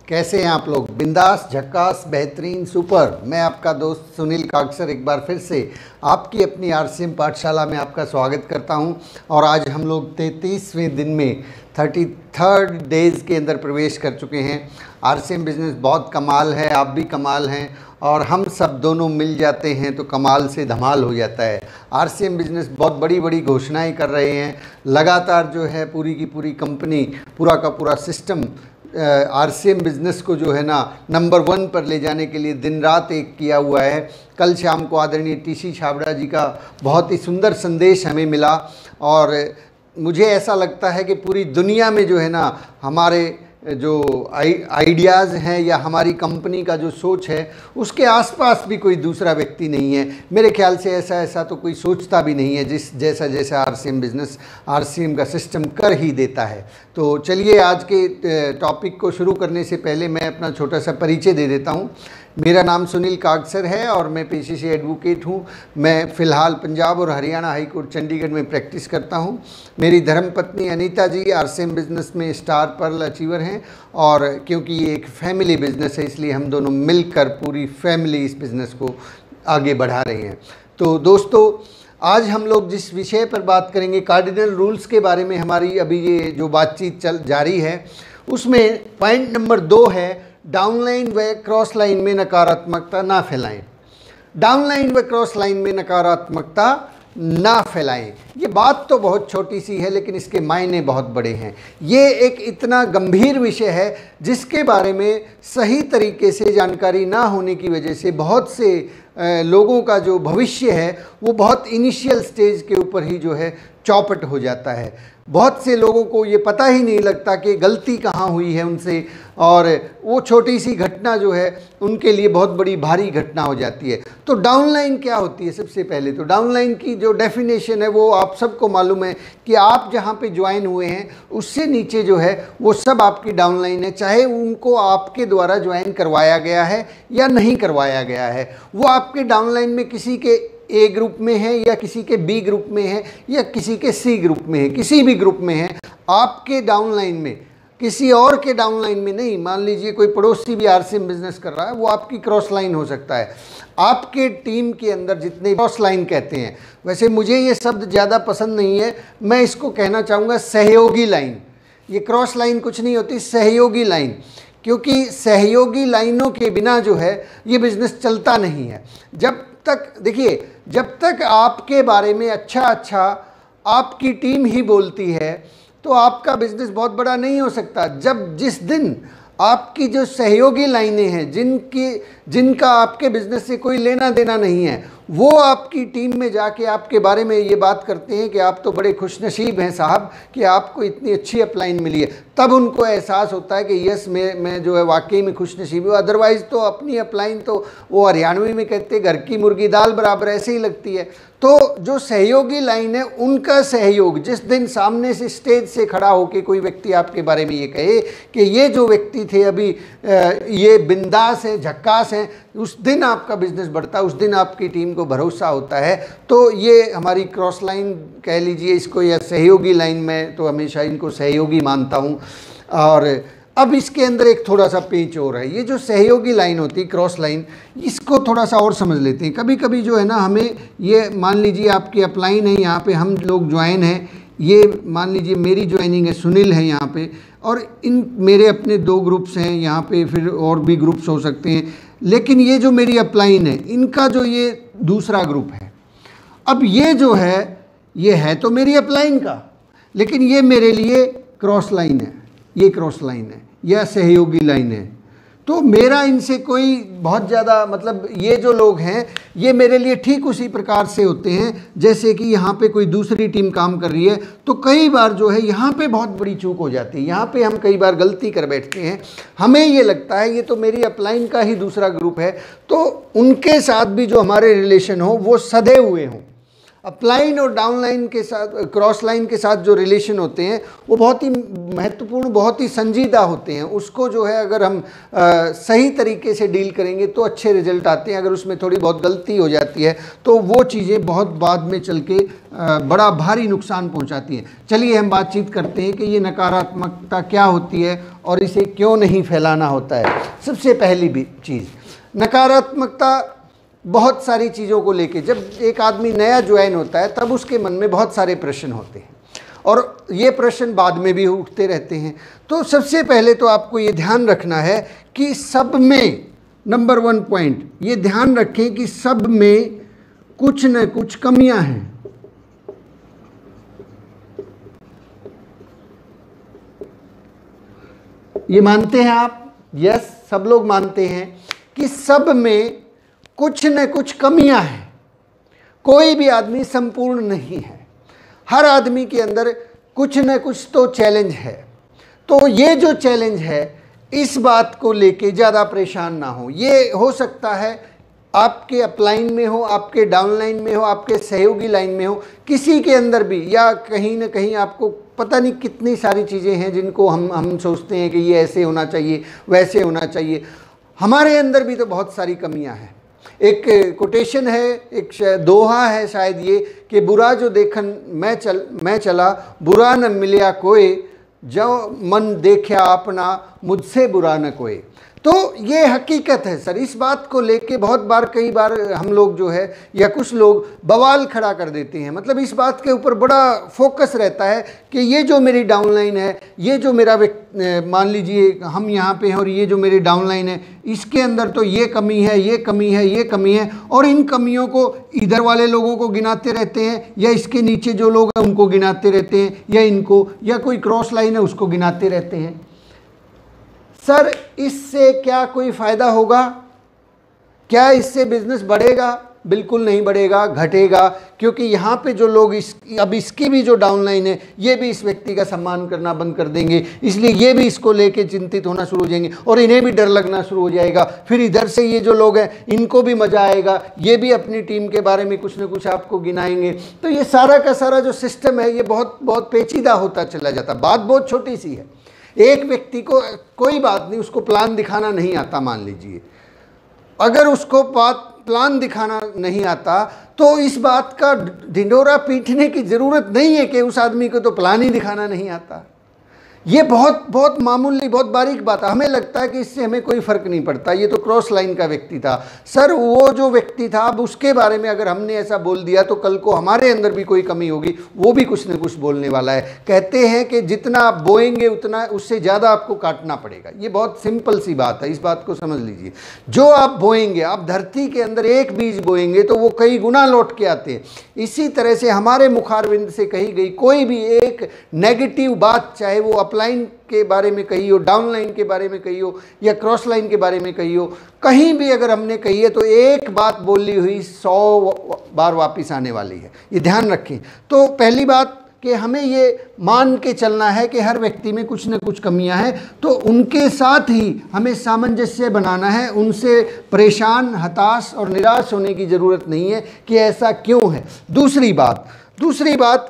कैसे हैं आप लोग? बिंदास, झक्कास, बेहतरीन, सुपर। मैं आपका दोस्त सुनील कागसर एक बार फिर से आपकी अपनी आरसीएम पाठशाला में आपका स्वागत करता हूं। और आज हम लोग 33वें दिन में 33rd डेज़ के अंदर प्रवेश कर चुके हैं। आरसीएम बिज़नेस बहुत कमाल है, आप भी कमाल हैं और हम सब दोनों मिल जाते हैं तो कमाल से धमाल हो जाता है। आरसीएम बिज़नेस बहुत बड़ी बड़ी घोषणाएं कर रहे हैं। लगातार जो है पूरी की पूरी कंपनी, पूरा का पूरा सिस्टम आरसीएम बिज़नेस को जो है ना नंबर 1 पर ले जाने के लिए दिन रात एक किया हुआ है। कल शाम को आदरणीय टीसी छाबड़ा जी का बहुत ही सुंदर संदेश हमें मिला और मुझे ऐसा लगता है कि पूरी दुनिया में जो है ना हमारे जो आइडियाज़ हैं या हमारी कंपनी का जो सोच है उसके आसपास भी कोई दूसरा व्यक्ति नहीं है। मेरे ख्याल से ऐसा तो कोई सोचता भी नहीं है जैसा आरसीएम बिज़नेस आरसीएम का सिस्टम कर ही देता है। तो चलिए आज के टॉपिक को शुरू करने से पहले मैं अपना छोटा सा परिचय दे देता हूँ। मेरा नाम सुनील कागसर है और मैं पेशे से एडवोकेट हूँ। मैं फ़िलहाल पंजाब और हरियाणा हाई कोर्ट चंडीगढ़ में प्रैक्टिस करता हूँ। मेरी धर्मपत्नी अनीता जी आरसीएम बिज़नेस में स्टार पर्ल अचीवर हैं और क्योंकि ये एक फैमिली बिज़नेस है इसलिए हम दोनों मिलकर पूरी फैमिली इस बिज़नेस को आगे बढ़ा रहे हैं। तो दोस्तों, आज हम लोग जिस विषय पर बात करेंगे कार्डिनल रूल्स के बारे में, हमारी अभी ये जो बातचीत जारी है उसमें पॉइंट नंबर 2 है, डाउनलाइन व क्रॉस लाइन में नकारात्मकता ना फैलाएं। डाउनलाइन व क्रॉस लाइन में नकारात्मकता ना फैलाएं। ये बात तो बहुत छोटी सी है लेकिन इसके मायने बहुत बड़े हैं। ये एक इतना गंभीर विषय है जिसके बारे में सही तरीके से जानकारी ना होने की वजह से बहुत से लोगों का जो भविष्य है वो बहुत इनिशियल स्टेज के ऊपर ही जो है चौपट हो जाता है। बहुत से लोगों को ये पता ही नहीं लगता कि गलती कहाँ हुई है उनसे और वो छोटी सी घटना जो है उनके लिए बहुत बड़ी भारी घटना हो जाती है। तो डाउनलाइन क्या होती है? सबसे पहले तो डाउनलाइन की जो डेफिनेशन है वो आप सबको मालूम है कि आप जहाँ पे ज्वाइन हुए हैं उससे नीचे जो है वो सब आपकी डाउनलाइन है, चाहे उनको आपके द्वारा ज्वाइन करवाया गया है या नहीं करवाया गया है। वो आपके डाउनलाइन में किसी के ए ग्रुप में है या किसी के बी ग्रुप में है या किसी के सी ग्रुप में है, किसी भी ग्रुप में है, आपके डाउनलाइन में, किसी और के डाउनलाइन में नहीं। मान लीजिए कोई पड़ोसी भी आरसीएम बिजनेस कर रहा है, वो आपकी क्रॉस लाइन हो सकता है। आपके टीम के अंदर जितने क्रॉस लाइन कहते हैं, वैसे मुझे ये शब्द ज़्यादा पसंद नहीं है, मैं इसको कहना चाहूँगा सहयोगी लाइन। ये क्रॉस लाइन कुछ नहीं होती, सहयोगी लाइन, क्योंकि सहयोगी लाइनों के बिना जो है ये बिज़नेस चलता नहीं है। जब तक देखिए, जब तक आपके बारे में अच्छा आपकी टीम ही बोलती है तो आपका बिजनेस बहुत बड़ा नहीं हो सकता। जिस दिन आपकी जो सहयोगी लाइनें हैं जिनका आपके बिजनेस से कोई लेना देना नहीं है, वो आपकी टीम में जाके आपके बारे में ये बात करते हैं कि आप तो बड़े खुशनसीब हैं साहब कि आपको इतनी अच्छी अपलाइन मिली है, तब उनको एहसास होता है कि यस मैं जो है वाकई में खुशनसीब हूँ। अदरवाइज़ तो अपनी अपलाइन तो वो हरियाणवी में कहते हैं घर की मुर्गी दाल बराबर ऐसे ही लगती है। तो जो सहयोगी लाइन है उनका सहयोग, जिस दिन सामने से स्टेज से खड़ा होकर कोई व्यक्ति आपके बारे में ये कहे कि ये जो व्यक्ति थे अभी ये बिंदास है, झक्कास हैं, उस दिन आपका बिजनेस बढ़ता है, उस दिन आपकी टीम को भरोसा होता है। तो ये हमारी क्रॉस लाइन कह लीजिए इसको, या सहयोगी लाइन, में तो हमेशा इनको सहयोगी मानता हूँ। और अब इसके अंदर एक थोड़ा सा पेंच और है। ये जो सहयोगी लाइन होती है, क्रॉस लाइन, इसको थोड़ा सा और समझ लेते हैं। कभी कभी जो है ना हमें ये, मान लीजिए आपकी अपलाइन है, यहाँ पे हम लोग ज्वाइन हैं, ये मान लीजिए मेरी ज्वाइनिंग है, सुनील है यहाँ पे, और इन मेरे अपने 2 ग्रुप्स हैं यहाँ पे, फिर और भी ग्रुप्स हो सकते हैं, लेकिन ये जो मेरी अपलाइन है इनका जो ये दूसरा ग्रुप है, अब ये जो है ये है तो मेरी अपलाइन का, लेकिन ये मेरे लिए क्रॉस लाइन है, ये क्रॉस लाइन है या सहयोगी लाइन है। तो मेरा इनसे कोई बहुत ज़्यादा, मतलब ये जो लोग हैं ये मेरे लिए ठीक उसी प्रकार से होते हैं जैसे कि यहाँ पे कोई दूसरी टीम काम कर रही है। तो कई बार जो है यहाँ पे बहुत बड़ी चूक हो जाती है, यहाँ पे हम कई बार गलती कर बैठते हैं। हमें ये लगता है ये तो मेरी अपलाइन का ही दूसरा ग्रुप है, तो उनके साथ भी जो हमारे रिलेशन हो वो सधे हुए हों। अपलाइन और डाउनलाइन के साथ, क्रॉस लाइन के साथ जो रिलेशन होते हैं वो बहुत ही महत्वपूर्ण, बहुत ही संजीदा होते हैं। उसको जो है अगर हम सही तरीके से डील करेंगे तो अच्छे रिजल्ट आते हैं। अगर उसमें थोड़ी बहुत गलती हो जाती है तो वो चीज़ें बहुत बाद में चल के बड़ा भारी नुकसान पहुंचाती हैं। चलिए हम बातचीत करते हैं कि ये नकारात्मकता क्या होती है और इसे क्यों नहीं फैलाना होता है। सबसे पहली भी चीज़, नकारात्मकता बहुत सारी चीज़ों को लेके, जब एक आदमी नया ज्वाइन होता है तब उसके मन में बहुत सारे प्रश्न होते हैं और ये प्रश्न बाद में भी उठते रहते हैं। तो सबसे पहले तो आपको ये ध्यान रखना है कि सब में, नंबर 1 पॉइंट ये ध्यान रखें कि सब में कुछ न कुछ कमियां हैं। ये मानते हैं आप? यस, सब लोग मानते हैं कि सब में कुछ न कुछ कमियां हैं। कोई भी आदमी संपूर्ण नहीं है, हर आदमी के अंदर कुछ न कुछ तो चैलेंज है। तो ये जो चैलेंज है, इस बात को लेके ज़्यादा परेशान ना हो। ये हो सकता है आपके अपलाइन में हो, आपके डाउनलाइन में हो, आपके सहयोगी लाइन में हो, किसी के अंदर भी, या कहीं ना कहीं आपको पता नहीं कितनी सारी चीज़ें हैं जिनको हम सोचते हैं कि ये ऐसे होना चाहिए, वैसे होना चाहिए। हमारे अंदर भी तो बहुत सारी कमियां हैं। एक कोटेशन है, एक दोहा है शायद ये, कि बुरा जो देखन मैं चला, बुरा न मिलिया कोई, जो मन देखा अपना, मुझसे बुरा न कोई। तो ये हकीकत है सर। इस बात को लेके बहुत बार, कई बार हम लोग जो है या कुछ लोग बवाल खड़ा कर देते हैं। मतलब इस बात के ऊपर बड़ा फोकस रहता है कि ये जो मेरी डाउनलाइन है, ये जो मेरा मान लीजिए हम यहाँ पे हैं और ये जो मेरी डाउनलाइन है, इसके अंदर तो ये कमी है, ये कमी है, ये कमी है, और इन कमियों को इधर वाले लोगों को गिनाते रहते हैं, या इसके नीचे जो लोग हैं उनको गिनाते रहते हैं, या इनको, या कोई क्रॉस लाइन है उसको गिनाते रहते हैं। सर इससे क्या कोई फ़ायदा होगा? क्या इससे बिजनेस बढ़ेगा? बिल्कुल नहीं बढ़ेगा, घटेगा। क्योंकि यहाँ पे जो लोग अब इसकी भी जो डाउनलाइन है, ये भी इस व्यक्ति का सम्मान करना बंद कर देंगे, इसलिए ये भी इसको लेके चिंतित होना शुरू हो जाएंगे और इन्हें भी डर लगना शुरू हो जाएगा। फिर इधर से ये जो लोग हैं इनको भी मज़ा आएगा, ये भी अपनी टीम के बारे में कुछ ना कुछ आपको गिनाएंगे। तो ये सारा का सारा जो सिस्टम है ये बहुत बहुत पेचीदा होता चला जाता। बात बहुत छोटी सी है। एक व्यक्ति को कोई बात नहीं, उसको प्लान दिखाना नहीं आता, मान लीजिए, अगर उसको प्लान दिखाना नहीं आता तो इस बात का ढिंढोरा पीटने की ज़रूरत नहीं है कि उस आदमी को तो प्लान ही दिखाना नहीं आता। ये बहुत बहुत मामूली, बहुत बारीक बात है। हमें लगता है कि इससे हमें कोई फ़र्क नहीं पड़ता, ये तो क्रॉस लाइन का व्यक्ति था। सर वो जो व्यक्ति था, अब उसके बारे में अगर हमने ऐसा बोल दिया तो कल को हमारे अंदर भी कोई कमी होगी, वो भी कुछ न कुछ बोलने वाला है। कहते हैं कि जितना आप बोएंगे उतना, उससे ज़्यादा आपको काटना पड़ेगा। ये बहुत सिंपल सी बात है, इस बात को समझ लीजिए। जो आप बोएंगे, आप धरती के अंदर एक बीज बोएंगे तो वो कई गुना लौट के आते हैं। इसी तरह से हमारे मुखारविंद से कही गई कोई भी एक नेगेटिव बात, चाहे वो अपलाइन के बारे में कही हो, डाउनलाइन के बारे में कही हो, या क्रॉस लाइन के बारे में कही हो, कहीं भी अगर हमने कही है तो एक बात बोली हुई 100 बार वापस आने वाली है। ये ध्यान रखें। तो पहली बात कि हमें ये मान के चलना है कि हर व्यक्ति में कुछ न कुछ कमियां हैं, तो उनके साथ ही हमें सामंजस्य बनाना है। उनसे परेशान, हताश और निराश होने की ज़रूरत नहीं है कि ऐसा क्यों है। दूसरी बात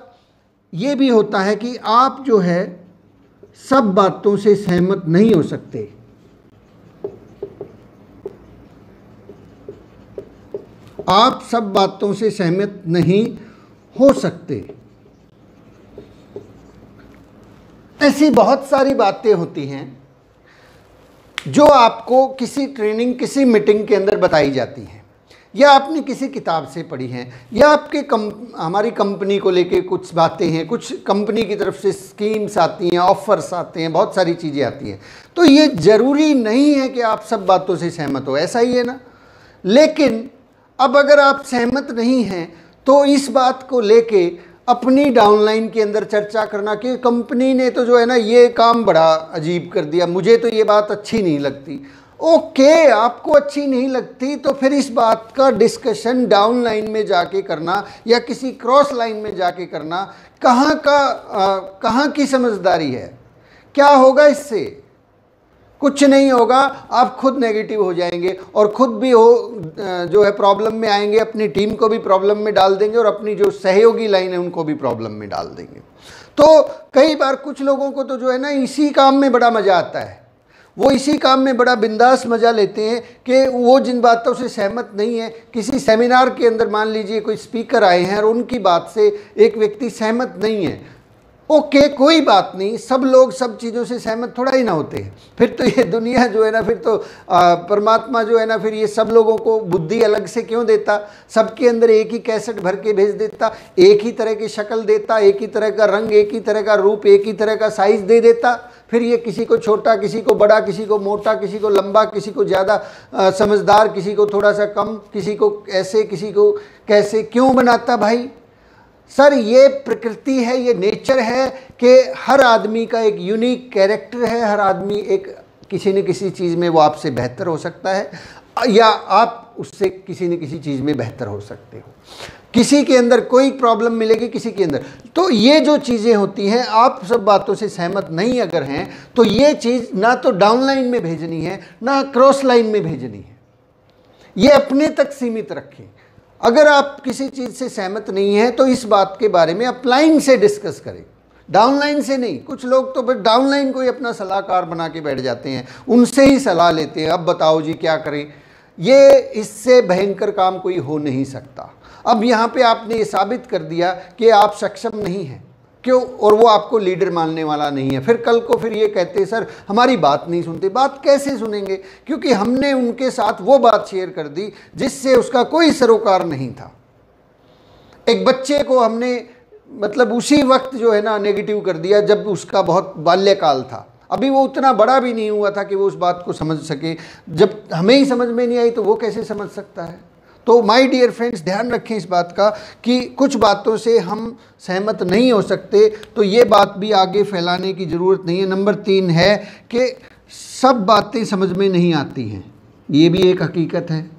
ये भी होता है कि आप जो है सब बातों से सहमत नहीं हो सकते। आप सब बातों से सहमत नहीं हो सकते। ऐसी बहुत सारी बातें होती हैं जो आपको किसी ट्रेनिंग, किसी मीटिंग के अंदर बताई जाती हैं, या आपने किसी किताब से पढ़ी हैं, या आपके हमारी कंपनी को लेके कुछ बातें हैं, कुछ कंपनी की तरफ से स्कीम्स आती हैं, ऑफर्स आते हैं, बहुत सारी चीज़ें आती हैं। तो ये ज़रूरी नहीं है कि आप सब बातों से सहमत हो, ऐसा ही है ना। लेकिन अब अगर आप सहमत नहीं हैं तो इस बात को लेके अपनी डाउनलाइन के अंदर चर्चा करना कि कंपनी ने तो जो है ना ये काम बड़ा अजीब कर दिया, मुझे तो ये बात अच्छी नहीं लगती। ओके, आपको अच्छी नहीं लगती तो फिर इस बात का डिस्कशन डाउनलाइन में जाके करना या किसी क्रॉस लाइन में जाके करना कहाँ की समझदारी है? क्या होगा इससे? कुछ नहीं होगा, आप खुद नेगेटिव हो जाएंगे और खुद भी जो है प्रॉब्लम में आएंगे, अपनी टीम को भी प्रॉब्लम में डाल देंगे और अपनी जो सहयोगी लाइन है उनको भी प्रॉब्लम में डाल देंगे। तो कई बार कुछ लोगों को तो जो है ना इसी काम में बड़ा मज़ा आता है, वो इसी काम में बड़ा बिंदास मज़ा लेते हैं कि वो जिन बातों से सहमत नहीं है, किसी सेमिनार के अंदर मान लीजिए कोई स्पीकर आए हैं और उनकी बात से एक व्यक्ति सहमत नहीं है, ओके कोई बात नहीं, सब लोग सब चीज़ों से सहमत थोड़ा ही ना होते हैं। फिर तो ये दुनिया जो है ना, फिर तो परमात्मा जो है ना, फिर ये सब लोगों को बुद्धि अलग से क्यों देता, सबके अंदर एक ही कैसेट भर के भेज देता, एक ही तरह की शक्ल देता, एक ही तरह का रंग, एक ही तरह का रूप, एक ही तरह का साइज़ दे देता। फिर ये किसी को छोटा, किसी को बड़ा, किसी को मोटा, किसी को लंबा, किसी को ज़्यादा समझदार, किसी को थोड़ा सा कम, किसी को ऐसे, किसी को कैसे क्यों बनाता भाई? सर ये प्रकृति है, ये नेचर है कि हर आदमी का एक यूनिक कैरेक्टर है, हर आदमी एक किसी न किसी चीज़ में वो आपसे बेहतर हो सकता है या आप उससे किसी न किसी चीज़ में बेहतर हो सकते हो। किसी के अंदर कोई प्रॉब्लम मिलेगी, किसी के अंदर। तो ये जो चीज़ें होती हैं, आप सब बातों से सहमत नहीं अगर हैं तो ये चीज़ ना तो डाउन लाइन में भेजनी है ना क्रॉस लाइन में भेजनी है, ये अपने तक सीमित रखें। अगर आप किसी चीज़ से सहमत नहीं है तो इस बात के बारे में अपलाइन से डिस्कस करें, डाउनलाइन से नहीं। कुछ लोग तो फिर डाउनलाइन को ही अपना सलाहकार बना के बैठ जाते हैं, उनसे ही सलाह लेते हैं, अब बताओ जी क्या करें। ये इससे भयंकर काम कोई हो नहीं सकता। अब यहाँ पे आपने ये साबित कर दिया कि आप सक्षम नहीं हैं, क्यों, और वो आपको लीडर मानने वाला नहीं है। फिर कल को फिर ये कहते सर हमारी बात नहीं सुनते। बात कैसे सुनेंगे? क्योंकि हमने उनके साथ वो बात शेयर कर दी जिससे उसका कोई सरोकार नहीं था। एक बच्चे को हमने मतलब उसी वक्त जो है ना नेगेटिव कर दिया जब उसका बहुत बाल्यकाल था, अभी वो उतना बड़ा भी नहीं हुआ था कि वो उस बात को समझ सके। जब हमें ही समझ में नहीं आई तो वो कैसे समझ सकता है? तो माय डियर फ्रेंड्स, ध्यान रखें इस बात का कि कुछ बातों से हम सहमत नहीं हो सकते, तो ये बात भी आगे फैलाने की ज़रूरत नहीं है। नंबर 3 है कि सब बातें समझ में नहीं आती हैं, ये भी एक हकीकत है।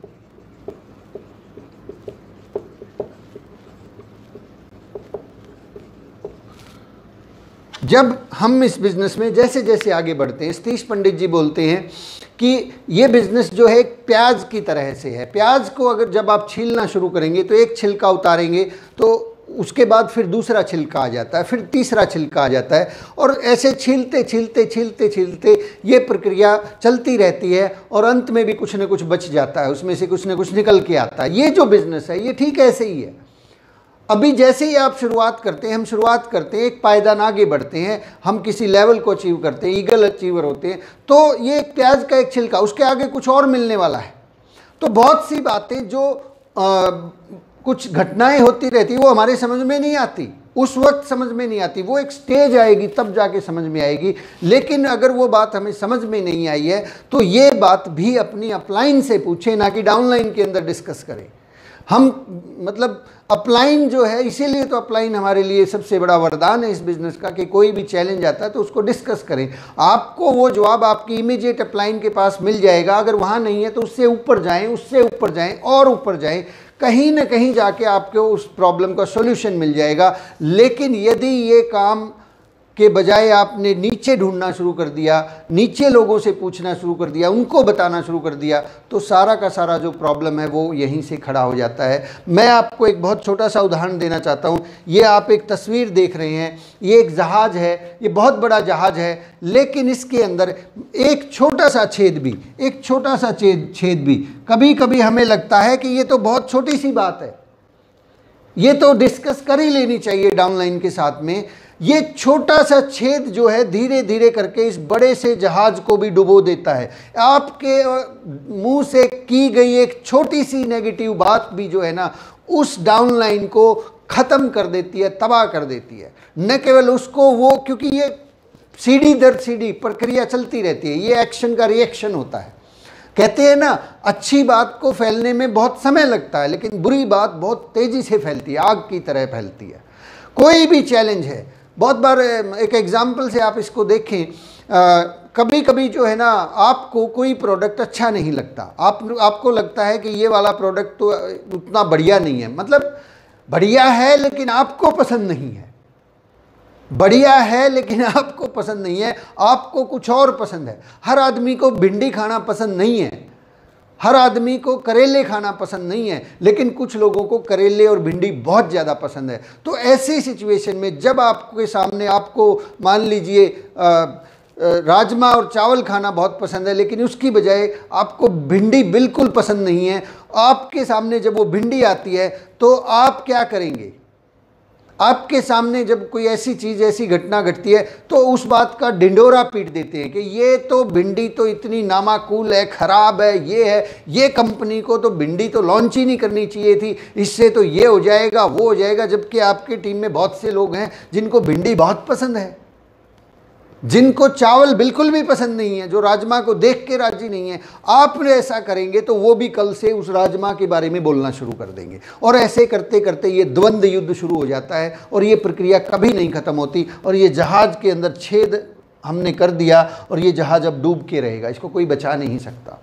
जब हम इस बिज़नेस में जैसे जैसे आगे बढ़ते हैं, सतीश पंडित जी बोलते हैं कि ये बिज़नेस जो है एक प्याज की तरह से है। प्याज को अगर जब आप छीलना शुरू करेंगे तो एक छिलका उतारेंगे तो उसके बाद फिर दूसरा छिलका आ जाता है, फिर तीसरा छिलका आ जाता है, और ऐसे छीलते छीलते छीलते छीलते ये प्रक्रिया चलती रहती है और अंत में भी कुछ न कुछ बच जाता है, उसमें से कुछ न कुछ निकल के आता है। ये जो बिज़नेस है ये ठीक ऐसे ही है। अभी जैसे ही आप शुरुआत करते हैं, हम शुरुआत करते हैं, एक पायदान आगे बढ़ते हैं, हम किसी लेवल को अचीव करते हैं, ईगल अचीवर होते हैं, तो ये एक प्याज का एक छिलका, उसके आगे कुछ और मिलने वाला है। तो बहुत सी बातें जो कुछ घटनाएं होती रहती वो हमारे समझ में नहीं आती, उस वक्त समझ में नहीं आती, वो एक स्टेज आएगी तब जाके समझ में आएगी। लेकिन अगर वो बात हमें समझ में नहीं आई है तो ये बात भी अपनी अपलाइन से पूछें, ना कि डाउनलाइन के अंदर डिस्कस करें। हम मतलब अपलाइन जो है, इसीलिए तो अपलाइन हमारे लिए सबसे बड़ा वरदान है इस बिज़नेस का कि कोई भी चैलेंज आता है तो उसको डिस्कस करें। आपको वो जवाब आपकी इमीडिएट अपलाइन के पास मिल जाएगा। अगर वहाँ नहीं है तो उससे ऊपर जाएं, उससे ऊपर जाएं और ऊपर जाएं, कहीं ना कहीं जाके आपको उस प्रॉब्लम का सॉल्यूशन मिल जाएगा। लेकिन यदि ये काम के बजाय आपने नीचे ढूंढना शुरू कर दिया, नीचे लोगों से पूछना शुरू कर दिया, उनको बताना शुरू कर दिया, तो सारा का सारा जो प्रॉब्लम है वो यहीं से खड़ा हो जाता है। मैं आपको एक बहुत छोटा सा उदाहरण देना चाहता हूँ। ये आप एक तस्वीर देख रहे हैं, ये एक जहाज़ है, ये बहुत बड़ा जहाज़ है, लेकिन इसके अंदर एक छोटा सा छेद भी, एक छोटा सा छेद भी, कभी कभी हमें लगता है कि ये तो बहुत छोटी सी बात है, ये तो डिस्कस कर ही लेनी चाहिए डाउनलाइन के साथ में। ये छोटा सा छेद जो है धीरे धीरे करके इस बड़े से जहाज को भी डुबो देता है। आपके मुंह से की गई एक छोटी सी नेगेटिव बात भी जो है ना उस डाउनलाइन को ख़त्म कर देती है, तबाह कर देती है। न केवल उसको वो, क्योंकि ये सीढ़ी दर सीढ़ी प्रक्रिया चलती रहती है, ये एक्शन का रिएक्शन होता है। कहते हैं ना, अच्छी बात को फैलने में बहुत समय लगता है लेकिन बुरी बात बहुत तेज़ी से फैलती है, आग की तरह फैलती है। कोई भी चैलेंज है, बहुत बार एक एग्जाम्पल से आप इसको देखें, कभी कभी जो है ना आपको कोई प्रोडक्ट अच्छा नहीं लगता, आपको लगता है कि ये वाला प्रोडक्ट तो उतना बढ़िया नहीं है, मतलब बढ़िया है लेकिन आपको पसंद नहीं है। बढ़िया है लेकिन आपको पसंद नहीं है, आपको कुछ और पसंद है। हर आदमी को भिंडी खाना पसंद नहीं है, हर आदमी को करेले खाना पसंद नहीं है, लेकिन कुछ लोगों को करेले और भिंडी बहुत ज़्यादा पसंद है। तो ऐसी सिचुएशन में जब आपके सामने, आपको मान लीजिए राजमा और चावल खाना बहुत पसंद है, लेकिन उसकी बजाय आपको भिंडी बिल्कुल पसंद नहीं है, आपके सामने जब वो भिंडी आती है तो आप क्या करेंगे? आपके सामने जब कोई ऐसी चीज़, ऐसी घटना घटती है तो उस बात का ढिंढोरा पीट देते हैं कि ये तो भिंडी तो इतनी नामाकूल है, ख़राब है, ये है, ये कंपनी को तो भिंडी तो लॉन्च ही नहीं करनी चाहिए थी, इससे तो ये हो जाएगा, वो हो जाएगा। जबकि आपकी टीम में बहुत से लोग हैं जिनको भिंडी बहुत पसंद है, जिनको चावल बिल्कुल भी पसंद नहीं है, जो राजमा को देख के राजी नहीं है। आपने ऐसा करेंगे तो वो भी कल से उस राजमा के बारे में बोलना शुरू कर देंगे, और ऐसे करते करते ये द्वंद्व युद्ध शुरू हो जाता है और ये प्रक्रिया कभी नहीं ख़त्म होती। और ये जहाज़ के अंदर छेद हमने कर दिया और ये जहाज़ अब डूब के रहेगा, इसको कोई बचा नहीं सकता।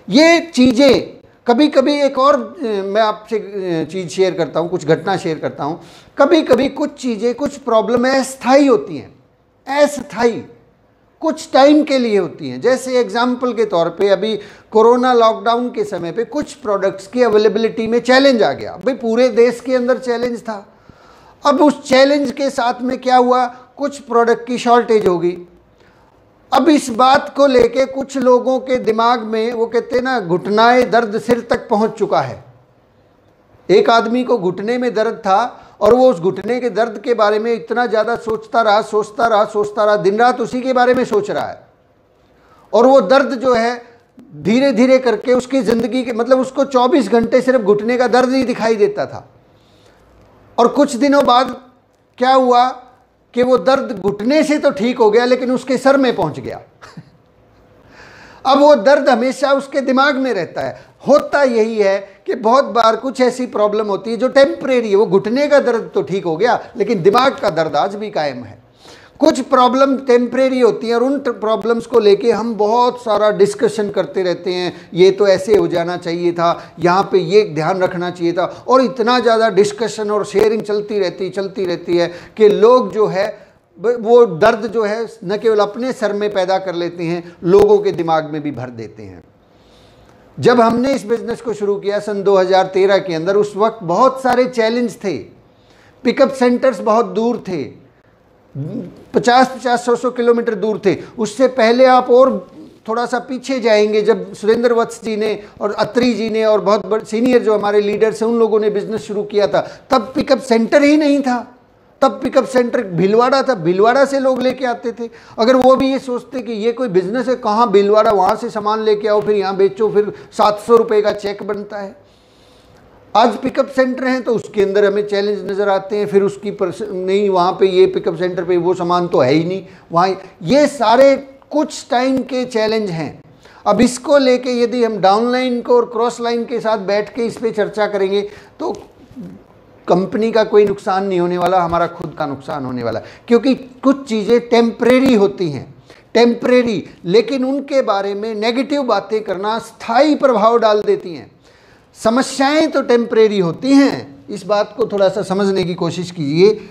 ये चीज़ें कभी कभी, एक और मैं आपसे चीज़ शेयर करता हूँ, कुछ घटना शेयर करता हूँ। कभी कभी कुछ चीज़ें, कुछ प्रॉब्लम अस्थायी होती हैं, अस्थायी कुछ टाइम के लिए होती हैं। जैसे एग्जाम्पल के तौर पे अभी कोरोना लॉकडाउन के समय पे कुछ प्रोडक्ट्स की अवेलेबिलिटी में चैलेंज आ गया। भाई पूरे देश के अंदर चैलेंज था। अब उस चैलेंज के साथ में क्या हुआ, कुछ प्रोडक्ट की शॉर्टेज हो गई। अब इस बात को लेके कुछ लोगों के दिमाग में, वो कहते हैं ना, घुटनाए दर्द सिर तक पहुंच चुका है। एक आदमी को घुटने में दर्द था और वो उस घुटने के दर्द के बारे में इतना ज़्यादा सोचता रहा, दिन रात उसी के बारे में सोच रहा है। और वो दर्द जो है धीरे धीरे करके उसकी ज़िंदगी के, मतलब उसको 24 घंटे सिर्फ घुटने का दर्द ही दिखाई देता था। और कुछ दिनों बाद क्या हुआ कि वो दर्द घुटने से तो ठीक हो गया, लेकिन उसके सर में पहुंच गया। अब वो दर्द हमेशा उसके दिमाग में रहता है। होता यही है कि बहुत बार कुछ ऐसी प्रॉब्लम होती है जो टेम्परेरी है। वो घुटने का दर्द तो ठीक हो गया, लेकिन दिमाग का दर्द आज भी कायम है। कुछ प्रॉब्लम टेम्परेरी होती हैं और उन प्रॉब्लम्स को लेके हम बहुत सारा डिस्कशन करते रहते हैं। ये तो ऐसे हो जाना चाहिए था, यहाँ पे ये ध्यान रखना चाहिए था, और इतना ज़्यादा डिस्कशन और शेयरिंग चलती रहती है कि लोग जो है वो दर्द जो है न केवल अपने सर में पैदा कर लेते हैं, लोगों के दिमाग में भी भर देते हैं। जब हमने इस बिज़नेस को शुरू किया सन 2013 के अंदर, उस वक्त बहुत सारे चैलेंज थे। पिकअप सेंटर्स बहुत दूर थे, 50-100 किलोमीटर दूर थे। उससे पहले आप और थोड़ा सा पीछे जाएंगे, जब सुरेंद्र वत्स जी ने और अत्री जी ने और बहुत बड़े सीनियर जो हमारे लीडर्स हैं उन लोगों ने बिज़नेस शुरू किया था, तब पिकअप सेंटर ही नहीं था। तब पिकअप सेंटर भीलवाड़ा था, भीलवाड़ा से लोग लेके आते थे। अगर वो भी ये सोचते कि ये कोई बिजनेस है, कहाँ भीलवाड़ा, वहाँ से सामान लेके आओ फिर यहाँ बेचो, फिर 700 रुपये का चेक बनता है। आज पिकअप सेंटर हैं तो उसके अंदर हमें चैलेंज नज़र आते हैं। फिर उसकी नहीं, वहाँ पे ये पिकअप सेंटर पे वो सामान तो है ही नहीं वहाँ। ये सारे कुछ टाइम के चैलेंज हैं। अब इसको लेके यदि हम डाउन लाइन को और क्रॉस लाइन के साथ बैठ के इस पर चर्चा करेंगे तो कंपनी का कोई नुकसान नहीं होने वाला, हमारा खुद का नुकसान होने वाला। क्योंकि कुछ चीज़ें टेम्परेरी होती हैं, टेम्परेरी, लेकिन उनके बारे में नेगेटिव बातें करना स्थायी प्रभाव डाल देती हैं। समस्याएं तो टेम्परेरी होती हैं, इस बात को थोड़ा सा समझने की कोशिश कीजिए।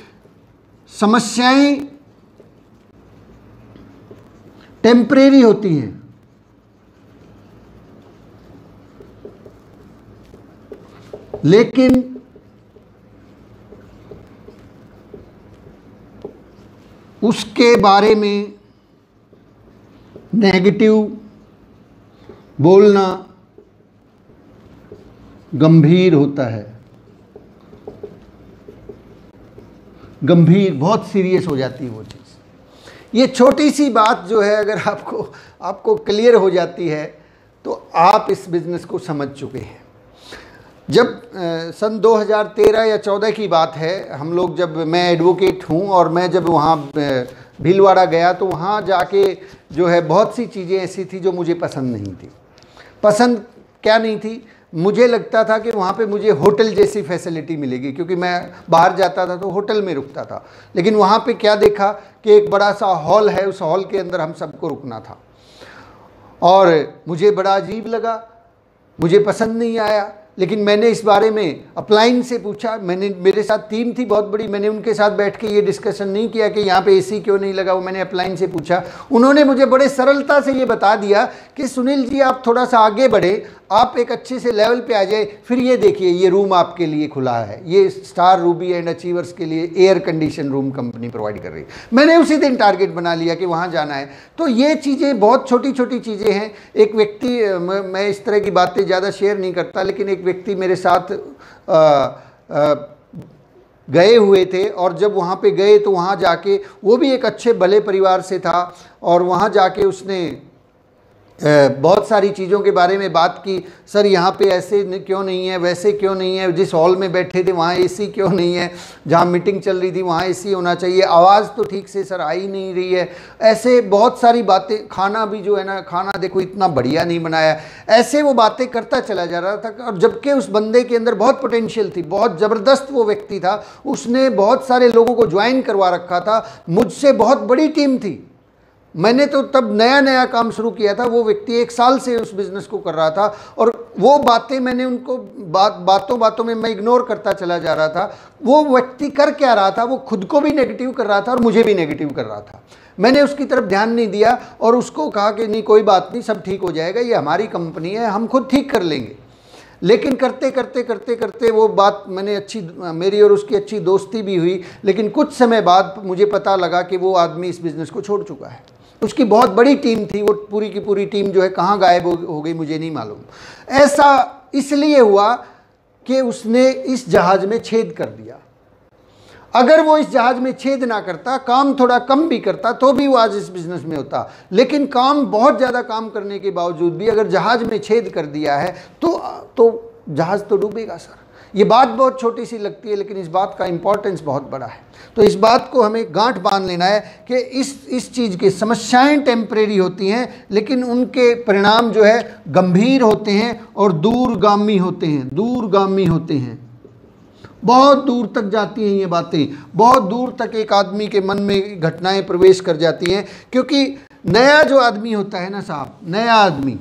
समस्याएं टेम्परेरी होती हैं, लेकिन उसके बारे में नेगेटिव बोलना गंभीर होता है। गंभीर, बहुत सीरियस हो जाती है वो चीज़। ये छोटी सी बात जो है, अगर आपको क्लियर हो जाती है तो आप इस बिज़नेस को समझ चुके हैं। जब सन 2013 या 14 की बात है, हम लोग, जब मैं एडवोकेट हूँ और मैं जब वहाँ भीलवाड़ा गया तो वहाँ जाके जो है बहुत सी चीज़ें ऐसी थी जो मुझे पसंद नहीं थी। पसंद क्या नहीं थी, मुझे लगता था कि वहाँ पे मुझे होटल जैसी फैसिलिटी मिलेगी, क्योंकि मैं बाहर जाता था तो होटल में रुकता था। लेकिन वहाँ पे क्या देखा कि एक बड़ा सा हॉल है, उस हॉल के अंदर हम सबको रुकना था और मुझे बड़ा अजीब लगा, मुझे पसंद नहीं आया। लेकिन मैंने इस बारे में अपलाइन से पूछा, मैंने, मेरे साथ टीम थी बहुत बड़ी, मैंने उनके साथ बैठ के ये डिस्कशन नहीं किया कि यहाँ पे एसी क्यों नहीं लगा, वो मैंने अपलाइन से पूछा। उन्होंने मुझे बड़े सरलता से ये बता दिया कि सुनील जी आप थोड़ा सा आगे बढ़े, आप एक अच्छे से लेवल पे आ जाए, फिर ये देखिए ये रूम आपके लिए खुला है, ये स्टार रूबी एंड अचीवर्स के लिए air condition room company provide कर रही है। मैंने उसी दिन टारगेट बना लिया कि वहाँ जाना है। तो ये चीज़ें बहुत छोटी छोटी चीज़ें हैं। एक व्यक्ति, मैं इस तरह की बातें ज़्यादा शेयर नहीं करता, लेकिन एक व्यक्ति मेरे साथ गए हुए थे, और जब वहाँ पे गए तो वहाँ जाके, वो भी एक अच्छे भले परिवार से था, और वहाँ जाके उसने बहुत सारी चीज़ों के बारे में बात की। सर यहाँ पे ऐसे क्यों नहीं है, वैसे क्यों नहीं है, जिस हॉल में बैठे थे वहाँ एसी क्यों नहीं है, जहाँ मीटिंग चल रही थी वहाँ एसी होना चाहिए, आवाज़ तो ठीक से सर आ ही नहीं रही है, ऐसे बहुत सारी बातें। खाना भी जो है ना, खाना देखो इतना बढ़िया नहीं बनाया, ऐसे वो बातें करता चला जा रहा था। और जबकि उस बंदे के अंदर बहुत पोटेंशियल थी, बहुत ज़बरदस्त वो व्यक्ति था, उसने बहुत सारे लोगों को ज्वाइन करवा रखा था, मुझसे बहुत बड़ी टीम थी। मैंने तो तब नया नया काम शुरू किया था, वो व्यक्ति 1 साल से उस बिज़नेस को कर रहा था, और वो बातें मैंने उनको बातों बातों में मैं इग्नोर करता चला जा रहा था। वो व्यक्ति कर क्या रहा था, वो खुद को भी नेगेटिव कर रहा था और मुझे भी नेगेटिव कर रहा था। मैंने उसकी तरफ ध्यान नहीं दिया और उसको कहा कि नहीं कोई बात नहीं, सब ठीक हो जाएगा, ये हमारी कंपनी है, हम खुद ठीक कर लेंगे। लेकिन करते करते करते करते वो बात मेरी और उसकी अच्छी दोस्ती भी हुई, लेकिन कुछ समय बाद मुझे पता लगा कि वो आदमी इस बिज़नेस को छोड़ चुका है। उसकी बहुत बड़ी टीम थी, वो पूरी की पूरी टीम जो है कहाँ गायब हो गई मुझे नहीं मालूम। ऐसा इसलिए हुआ कि उसने इस जहाज़ में छेद कर दिया। अगर वो इस जहाज़ में छेद ना करता, काम थोड़ा कम भी करता, तो भी वो आज इस बिज़नेस में होता। लेकिन काम, बहुत ज़्यादा काम करने के बावजूद भी अगर जहाज़ में छेद कर दिया है तो जहाज़ तो डूबेगा सर। ये बात बहुत छोटी सी लगती है, लेकिन इस बात का इम्पोर्टेंस बहुत बड़ा है। तो इस बात को हमें गांठ बांध लेना है कि इस चीज़ की समस्याएं टेम्परेरी होती हैं, लेकिन उनके परिणाम जो है गंभीर होते हैं और दूरगामी होते हैं। बहुत दूर तक जाती हैं ये बातें, बहुत दूर तक एक आदमी के मन में घटनाएं प्रवेश कर जाती हैं। क्योंकि नया जो आदमी होता है ना साहब, नया आदमी,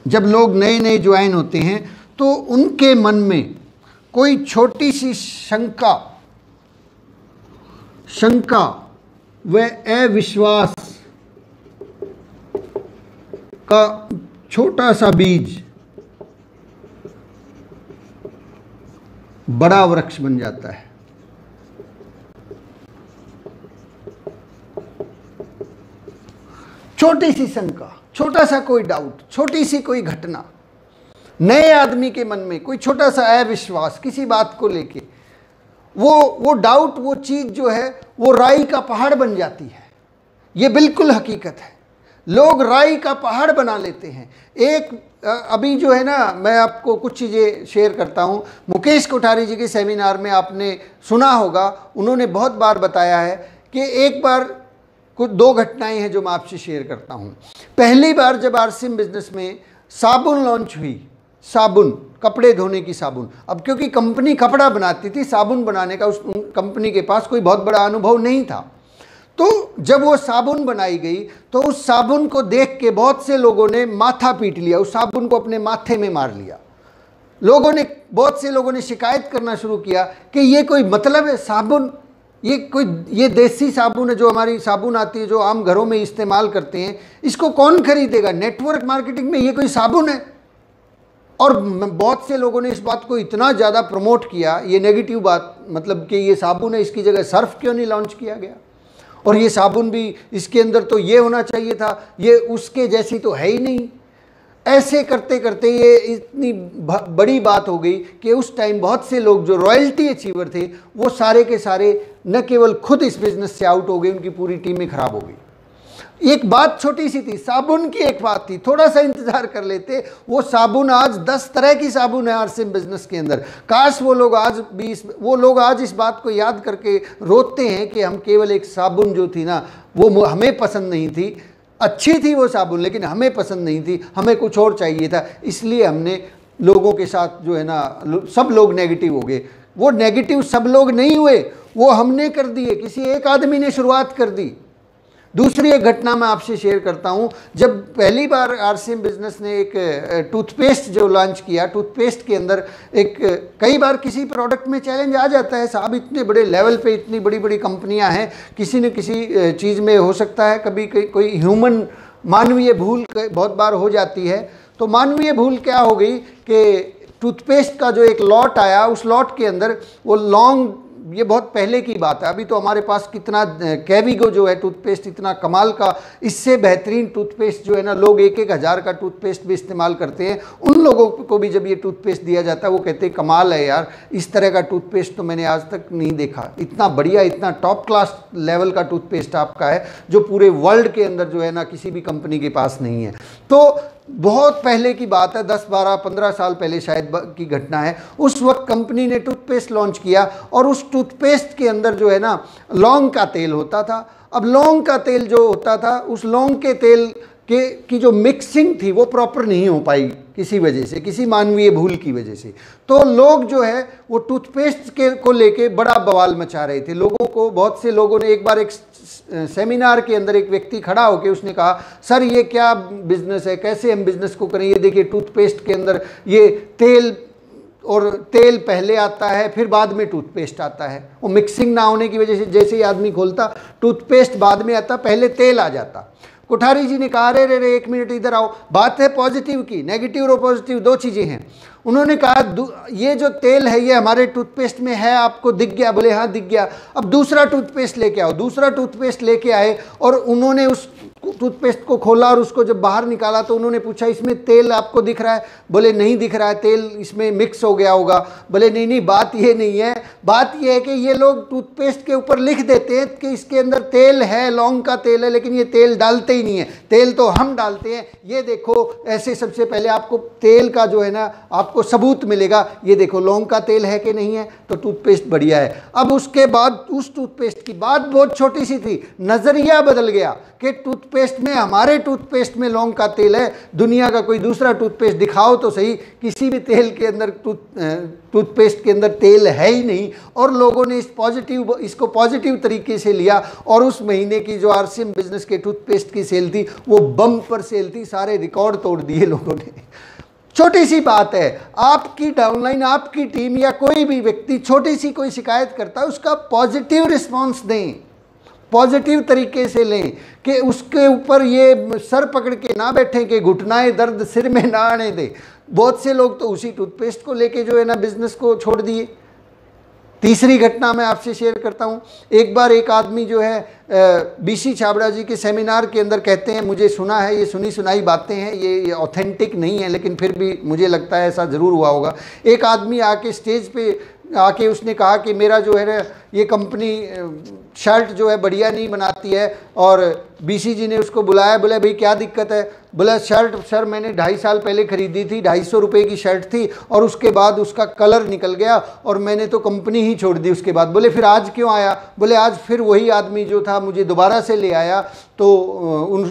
जब लोग नए नए ज्वाइन होते हैं तो उनके मन में कोई छोटी सी शंका व अविश्वास का छोटा सा बीज बड़ा वृक्ष बन जाता है। छोटी सी शंका, छोटा सा कोई डाउट, छोटी सी कोई घटना, नए आदमी के मन में कोई छोटा सा अविश्वास किसी बात को लेके, वो डाउट, वो चीज़ जो है वो राई का पहाड़ बन जाती है। ये बिल्कुल हकीकत है, लोग राई का पहाड़ बना लेते हैं। अभी जो है ना, मैं आपको कुछ चीज़ें शेयर करता हूँ। मुकेश कोठारी जी के सेमिनार में आपने सुना होगा, उन्होंने बहुत बार बताया है कि एक बार कुछ 2 घटनाएं हैं जो मैं आपसे शेयर करता हूँ। पहली बार जब आरसीएम बिजनेस में साबुन लॉन्च हुई, साबुन, कपड़े धोने की साबुन। अब क्योंकि कंपनी कपड़ा बनाती थी, साबुन बनाने का उस कंपनी के पास कोई बहुत बड़ा अनुभव नहीं था। तो जब वो साबुन बनाई गई तो उस साबुन को देख के बहुत से लोगों ने माथा पीट लिया, उस साबुन को अपने माथे में मार लिया। बहुत से लोगों ने शिकायत करना शुरू किया कि ये कोई मतलब है साबुन, ये देसी साबुन है, जो हमारी साबुन आती है जो आम घरों में इस्तेमाल करते हैं, इसको कौन खरीदेगा? नेटवर्क मार्केटिंग में ये कोई साबुन है? और बहुत से लोगों ने इस बात को इतना ज़्यादा प्रमोट किया, ये नेगेटिव बात, मतलब कि ये साबुन है, इसकी जगह सर्फ क्यों नहीं लॉन्च किया गया, और ये साबुन भी इसके अंदर तो ये होना चाहिए था, ये उसके जैसी तो है ही नहीं। ऐसे करते करते ये इतनी बड़ी बात हो गई कि उस टाइम बहुत से लोग जो रॉयल्टी अचीवर थे वो सारे के सारे न केवल खुद इस बिज़नेस से आउट हो गए, उनकी पूरी टीम ही खराब हो गई। एक बात छोटी सी थी, साबुन की एक बात थी, थोड़ा सा इंतजार कर लेते, वो साबुन आज 10 तरह की साबुन है आरसीएम बिजनेस के अंदर। काश वो लोग आज इस बात को याद करके रोते हैं कि हम केवल एक साबुन जो थी ना, वो हमें पसंद नहीं थी, अच्छी थी वो साबुन लेकिन हमें पसंद नहीं थी, हमें कुछ और चाहिए था, इसलिए हमने लोगों के साथ जो है ना, सब लोग नेगेटिव हो गए। वो नेगेटिव सब लोग नहीं हुए, वो हमने कर दिए, किसी एक आदमी ने शुरुआत कर दी। दूसरी एक घटना मैं आपसे शेयर करता हूं। जब पहली बार आरसीएम बिजनेस ने एक टूथपेस्ट जो लॉन्च किया, टूथपेस्ट के अंदर एक कई बार किसी प्रोडक्ट में चैलेंज आ जाता है साहब, इतने बड़े लेवल पे इतनी बड़ी बड़ी कंपनियां हैं, किसी न किसी चीज़ में हो सकता है कभी कोई ह्यूमन मानवीय भूल बहुत बार हो जाती है। तो मानवीय भूल क्या हो गई कि टूथपेस्ट का जो एक लॉट आया, उस लॉट के अंदर वो लॉन्ग, ये बहुत पहले की बात है, अभी तो हमारे पास कितना कैविगो जो है टूथपेस्ट इतना कमाल का, इससे बेहतरीन टूथपेस्ट जो है ना, लोग 1-1 हज़ार का टूथपेस्ट भी इस्तेमाल करते हैं। उन लोगों को भी जब ये टूथपेस्ट दिया जाता है वो कहते हैं कमाल है यार, इस तरह का टूथपेस्ट तो मैंने आज तक नहीं देखा, इतना बढ़िया, इतना टॉप क्लास लेवल का टूथपेस्ट आपका है जो पूरे वर्ल्ड के अंदर जो है ना किसी भी कंपनी के पास नहीं है। तो बहुत पहले की बात है, 10, 12, 15 साल पहले शायद की घटना है। उस वक्त कंपनी ने टूथपेस्ट लॉन्च किया और उस टूथपेस्ट के अंदर जो है ना लौंग का तेल होता था। अब लौंग का तेल जो होता था, उस लौंग के तेल की जो मिक्सिंग थी वो प्रॉपर नहीं हो पाई किसी वजह से, किसी मानवीय भूल की वजह से। तो लोग जो है वो टूथपेस्ट को लेके बड़ा बवाल मचा रहे थे। लोगों को, बहुत से लोगों ने, एक बार एक सेमिनार के अंदर एक व्यक्ति खड़ा होकर उसने कहा, सर ये क्या बिजनेस है, कैसे हम बिजनेस को करें, ये देखिए टूथपेस्ट के अंदर ये तेल, और तेल पहले आता है फिर बाद में टूथपेस्ट आता है। वो मिक्सिंग ना होने की वजह से जैसे ही आदमी खोलता टूथपेस्ट बाद में आता, पहले तेल आ जाता। कोठारी जी ने कहा, अरे रे रे 1 मिनट इधर आओ, बात है पॉजिटिव की, नेगेटिव और पॉजिटिव 2 चीज़ें हैं। उन्होंने कहा ये जो तेल है ये हमारे टूथपेस्ट में है, आपको दिख गया? बोले हाँ दिख गया। अब दूसरा टूथपेस्ट लेके आओ। दूसरा टूथपेस्ट लेके आए और उन्होंने उस टूथपेस्ट को खोला और उसको जब बाहर निकाला तो उन्होंने पूछा, इसमें तेल आपको दिख रहा है? बोले नहीं दिख रहा है, तेल इसमें मिक्स हो गया होगा। बोले नहीं नहीं, बात ये नहीं है, बात ये है कि ये लोग टूथपेस्ट के ऊपर लिख देते हैं कि इसके अंदर तेल है, लौंग का तेल है, लेकिन ये तेल डालते ही नहीं है, तेल तो हम डालते हैं। ये देखो, ऐसे सबसे पहले आपको तेल का जो है ना आपको सबूत मिलेगा, ये देखो लौंग का तेल है कि नहीं है, तो टूथपेस्ट बढ़िया है। अब उसके बाद उस टूथपेस्ट की बात बहुत छोटी सी थी, नज़रिया बदल गया कि टूथपेस्ट में, हमारे टूथपेस्ट में लौंग का तेल है, दुनिया का कोई दूसरा टूथपेस्ट दिखाओ तो सही, किसी भी तेल के अंदर, टूथपेस्ट के अंदर तेल है ही नहीं। और लोगों ने इसको पॉजिटिव तरीके से लिया और उस महीने की जो आरसीएम बिजनेस के टूथपेस्ट की सेल थी वो बम्पर सेल थी, सारे रिकॉर्ड तोड़ दिए लोगों ने। छोटी सी बात है, आपकी डाउनलाइन, आपकी टीम या कोई भी व्यक्ति छोटी सी कोई शिकायत करता है, उसका पॉजिटिव रिस्पांस दें, पॉजिटिव तरीके से लें, कि उसके ऊपर ये सर पकड़ के ना बैठें कि घुटनाएं दर्द सिर में ना आने दें। बहुत से लोग तो उसी टूथपेस्ट को लेके जो है ना बिजनेस को छोड़ दिए। तीसरी घटना मैं आपसे शेयर करता हूँ। एक बार एक आदमी जो है बीसी छाबड़ा जी के सेमिनार के अंदर कहते हैं, मुझे सुना है, ये सुनी सुनाई बातें हैं, ये ऑथेंटिक नहीं है, लेकिन फिर भी मुझे लगता है ऐसा ज़रूर हुआ होगा। एक आदमी आके स्टेज पे आके उसने कहा कि मेरा जो है ये कंपनी शर्ट जो है बढ़िया नहीं बनाती है, और बीसी जी ने उसको बुलाया, बोले भाई क्या दिक्कत है? बोला शर्ट सर मैंने 2.5 साल पहले ख़रीदी थी, 250 रुपये की शर्ट थी, और उसके बाद उसका कलर निकल गया और मैंने तो कंपनी ही छोड़ दी उसके बाद। बोले फिर आज क्यों आया? बोले आज फिर वही आदमी जो था मुझे दोबारा से ले आया, तो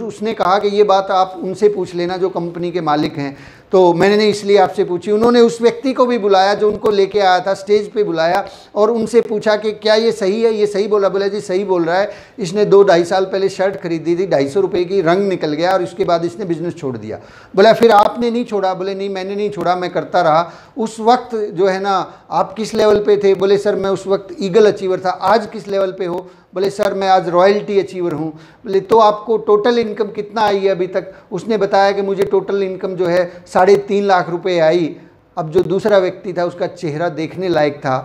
उसने कहा कि ये बात आप उनसे पूछ लेना जो कंपनी के मालिक हैं, तो मैंने इसलिए आपसे पूछी। उन्होंने उस व्यक्ति को भी बुलाया जो उनको लेके आया था, स्टेज पे बुलाया और उनसे पूछा कि क्या ये सही है? ये सही बोला? बोला जी सही बोल रहा है, इसने 2-2.5 साल पहले शर्ट खरीदी थी, 250 रुपये की, रंग निकल गया और उसके बाद इसने बिजनेस छोड़ दिया। बोला फिर आपने नहीं छोड़ा? बोले नहीं मैंने नहीं छोड़ा, मैं करता रहा। उस वक्त जो है ना आप किस लेवल पे थे? बोले सर मैं उस वक्त ईगल अचीवर था। आज किस लेवल पे हो? बोले सर मैं आज रॉयल्टी अचीवर हूँ। बोले तो आपको टोटल इनकम कितना आई है अभी तक? उसने बताया कि मुझे टोटल इनकम जो है 3.5 लाख रुपए आई। अब जो दूसरा व्यक्ति था उसका चेहरा देखने लायक था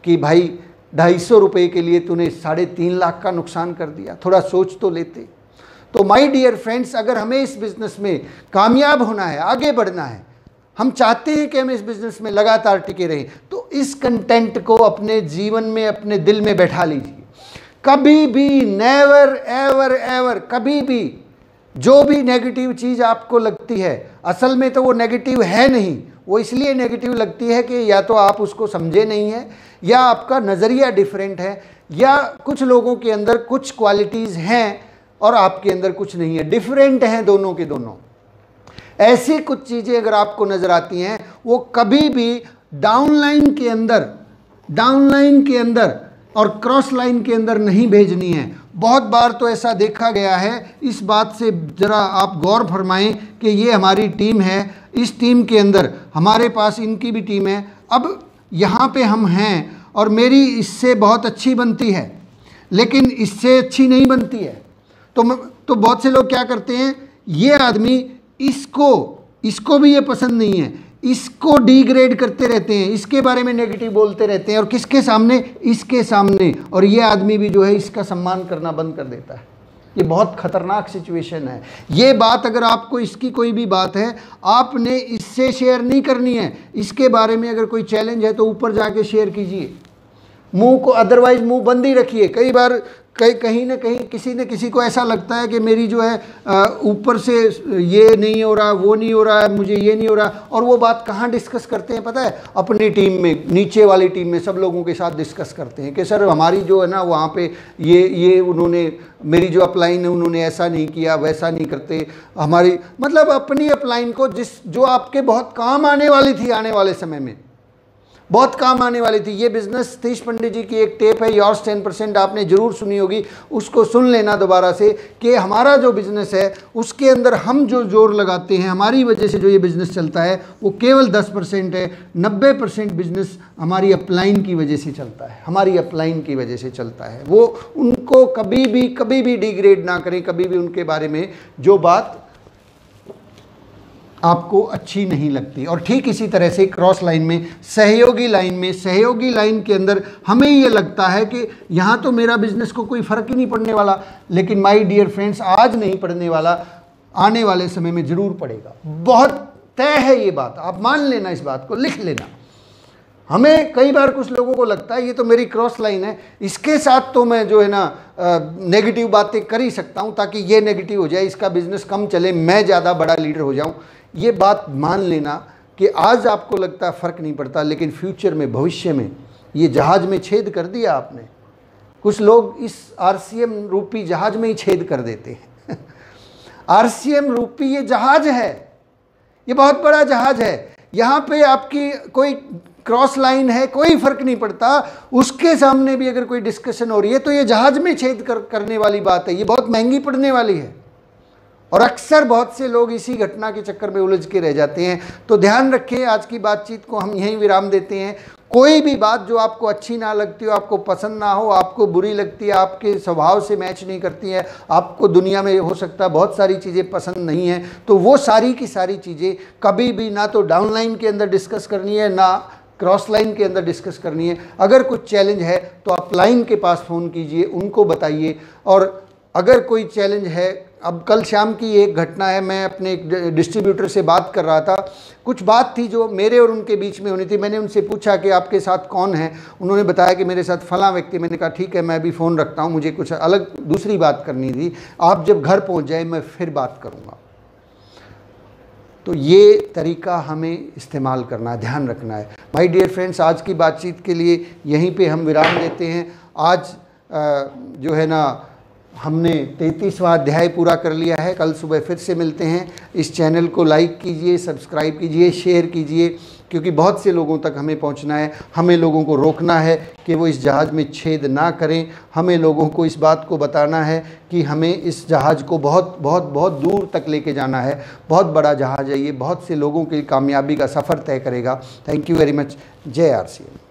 कि भाई 250 रुपये के लिए तूने 3.5 लाख का नुकसान कर दिया, थोड़ा सोच तो लेते। तो माय डियर फ्रेंड्स, अगर हमें इस बिज़नेस में कामयाब होना है, आगे बढ़ना है, हम चाहते हैं कि हम इस बिज़नेस में लगातार टिके रहें, तो इस कंटेंट को अपने जीवन में, अपने दिल में बैठा लीजिए। कभी भी, नेवर एवर एवर, कभी भी जो भी नेगेटिव चीज़ आपको लगती है, असल में तो वो नेगेटिव है नहीं, वो इसलिए नेगेटिव लगती है कि या तो आप उसको समझे नहीं है, या आपका नज़रिया डिफरेंट है, या कुछ लोगों के अंदर कुछ क्वालिटीज़ हैं और आपके अंदर कुछ नहीं है, डिफरेंट हैं दोनों के दोनों। ऐसी कुछ चीज़ें अगर आपको नज़र आती हैं, वो कभी भी डाउनलाइन के अंदर और क्रॉस लाइन के अंदर नहीं भेजनी है। बहुत बार तो ऐसा देखा गया है, इस बात से ज़रा आप गौर फरमाएं कि ये हमारी टीम है, इस टीम के अंदर हमारे पास इनकी भी टीम है, अब यहाँ पे हम हैं और मेरी इससे बहुत अच्छी बनती है लेकिन इससे अच्छी नहीं बनती है, तो बहुत से लोग क्या करते हैं, ये आदमी इसको भी ये पसंद नहीं है, इसको डिग्रेड करते रहते हैं, इसके बारे में नेगेटिव बोलते रहते हैं और किसके सामने, इसके सामने, और ये आदमी भी जो है इसका सम्मान करना बंद कर देता है। ये बहुत खतरनाक सिचुएशन है। ये बात अगर आपको इसकी कोई भी बात है आपने इससे शेयर नहीं करनी है, इसके बारे में अगर कोई चैलेंज है तो ऊपर जाके शेयर कीजिए, मुंह को अदरवाइज मुंह बंद ही रखिए। कई बार कहीं ना कहीं किसी न किसी को ऐसा लगता है कि मेरी जो है ऊपर से ये नहीं हो रहा, वो नहीं हो रहा है, मुझे ये नहीं हो रहा, और वो बात कहाँ डिस्कस करते हैं पता है, अपनी टीम में, नीचे वाली टीम में सब लोगों के साथ डिस्कस करते हैं कि सर हमारी जो है ना वहाँ पे ये उन्होंने, मेरी जो अपलाइन है उन्होंने ऐसा नहीं किया, वैसा नहीं करते, हमारी मतलब अपनी अपलाइन को जो आपके बहुत काम आने वाली थी, आने वाले समय में बहुत काम आने वाली थी। ये बिज़नेस सतीश पंडित जी की एक टेप है योर्स 10%, आपने ज़रूर सुनी होगी, उसको सुन लेना दोबारा से, कि हमारा जो बिज़नेस है उसके अंदर हम जो जोर लगाते हैं, हमारी वजह से जो ये बिज़नेस चलता है वो केवल 10% है। 90% बिज़नेस हमारी अपलाइन की वजह से चलता है, हमारी अपलाइन की वजह से चलता है। वो उनको कभी भी डिग्रेड ना करें, कभी भी उनके बारे में जो बात आपको अच्छी नहीं लगती। और ठीक इसी तरह से क्रॉस लाइन में, सहयोगी लाइन के अंदर हमें ये लगता है कि यहाँ तो मेरा बिजनेस को कोई फ़र्क ही नहीं पड़ने वाला, लेकिन माय डियर फ्रेंड्स आज नहीं पड़ने वाला, आने वाले समय में ज़रूर पड़ेगा। बहुत तय है ये बात, आप मान लेना, इस बात को लिख लेना। हमें कई बार कुछ लोगों को लगता है ये तो मेरी क्रॉस लाइन है, इसके साथ तो मैं जो है ना नेगेटिव बातें कर ही सकता हूँ ताकि ये नेगेटिव हो जाए, इसका बिजनेस कम चले, मैं ज़्यादा बड़ा लीडर हो जाऊँ। ये बात मान लेना कि आज आपको लगता है फ़र्क नहीं पड़ता, लेकिन फ्यूचर में, भविष्य में ये जहाज़ में छेद कर दिया आपने। कुछ लोग इस आरसीएम रूपी जहाज़ में ही छेद कर देते हैं। आरसीएम रूपी ये जहाज़ है, ये बहुत बड़ा जहाज़ है, यहाँ पे आपकी कोई क्रॉस लाइन है कोई फ़र्क नहीं पड़ता, उसके सामने भी अगर कोई डिस्कशन हो रही है तो ये जहाज़ में छेद करने वाली बात है, ये बहुत महंगी पड़ने वाली है। और अक्सर बहुत से लोग इसी घटना के चक्कर में उलझ के रह जाते हैं। तो ध्यान रखें, आज की बातचीत को हम यहीं विराम देते हैं। कोई भी बात जो आपको अच्छी ना लगती हो, आपको पसंद ना हो, आपको बुरी लगती है, आपके स्वभाव से मैच नहीं करती है, आपको दुनिया में हो सकता है बहुत सारी चीज़ें पसंद नहीं हैं, तो वो सारी की सारी चीज़ें कभी भी ना तो डाउन लाइन के अंदर डिस्कस करनी है, ना क्रॉस लाइन के अंदर डिस्कस करनी है। अगर कुछ चैलेंज है तो आप लाइन के पास फ़ोन कीजिए, उनको बताइए। और अगर कोई चैलेंज है, अब कल शाम की एक घटना है, मैं अपने एक डिस्ट्रीब्यूटर से बात कर रहा था, कुछ बात थी जो मेरे और उनके बीच में होनी थी। मैंने उनसे पूछा कि आपके साथ कौन है, उन्होंने बताया कि मेरे साथ फलां व्यक्ति। मैंने कहा ठीक है, मैं अभी फ़ोन रखता हूँ, मुझे कुछ अलग दूसरी बात करनी थी, आप जब घर पहुँच जाए मैं फिर बात करूँगा। तो ये तरीका हमें इस्तेमाल करना है, ध्यान रखना है। माय डियर फ्रेंड्स, आज की बातचीत के लिए यहीं पे हम विराम देते हैं। आज जो है ना हमने 33वां अध्याय पूरा कर लिया है। कल सुबह फिर से मिलते हैं। इस चैनल को लाइक कीजिए, सब्सक्राइब कीजिए, शेयर कीजिए, क्योंकि बहुत से लोगों तक हमें पहुंचना है। हमें लोगों को रोकना है कि वो इस जहाज़ में छेद ना करें। हमें लोगों को इस बात को बताना है कि हमें इस जहाज़ को बहुत बहुत बहुत दूर तक लेके जाना है। बहुत बड़ा जहाज़ है ये, बहुत से लोगों की कामयाबी का सफ़र तय करेगा। Thank you very much. जय आरसीएम।